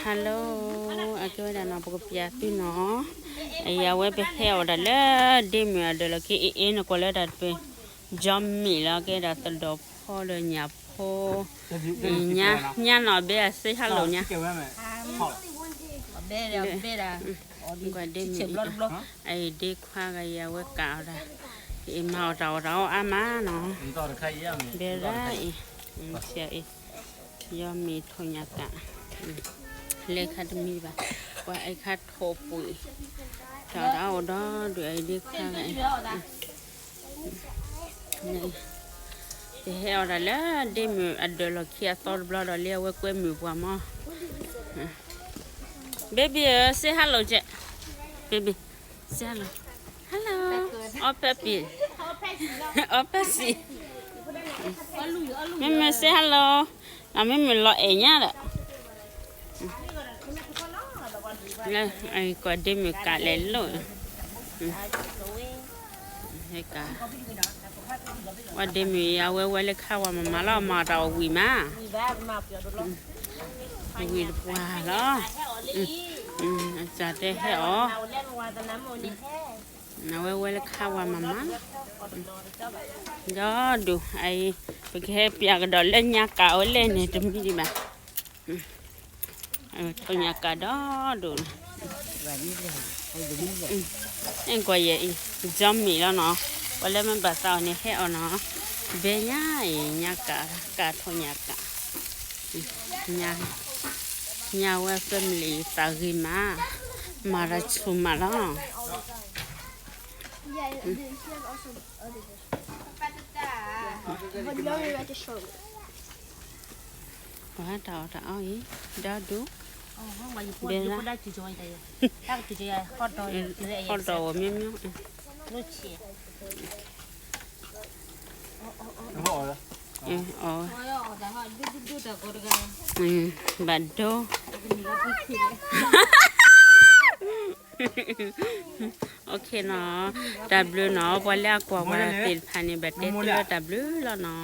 ฮัลโหลอาเกวดานาปกปิยาตุเนาะไอ้ยาเวไปเฮวดาเลยเดมียดาลกีเอ็นก็เลยดัดไปจอมมีแล้วก็ดัดตลอดพอเลยเนี่ยพอเนี่ยเนาะเบียสิฮัลโหลเนี่ยเบ้ละก็เดมีไอ้เด็กว่าก็ยาเวกาวดาไอ้มาเราอามาเนาะเบียได้เสียอียอมมีทนยากะเลขาดมีบ่ว่าไอ้คัดโทปุ๋ยเราดอด้วยไอ้เด็กข้างไอ้นี่จะให้เอาได้แล้วเดมืออัดเดลขี้ตอดบลอดเลี้ยวไว้กล้วยมือบัวมอ baby say hello เจ๊ baby say hello hello อ๋อเป๊ปปี้อ๋อเป๊ปซี่แม่ say hello แล้วแม่รอเองเนี่ยแหละแล้วไอ้ก็เดมือกาเล่นเลยให้กาว่าเดมือเอาไว้เลยข้าวมาแล้วมาเราวีมาวีว่าแล้วจะได้ให้อ๋อเอาไว้เลยข้าวมาเดี๋ยวดูไอ้ไปแค่เปียกดอลเล่นยากาเล่นเนี่ยจะมีดีไหมทนยากาดอดูเอ็งก็ยังจอมมีแล้วเนาะวันแรกมันบาดเจ็บเนี่ยให้เอาเนาะเบียร์ยากาทนยากาเนี่ยว่าเฟมิลี่ตากิมาราชุมาแล้วว่าดาวอีดาวดูเบลล่าฮอตดาวมิ้มลูกเชียบัดโดโอเคเนาะดับเบิลเนาะวันแรกกว่าวันติดพันนี่บัดเด็ดตัวดับเบิลแล้วเนาะ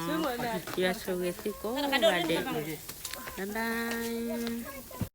ยูอาร์โซเวสิโก้บัดเด็ดบ๊ายบาย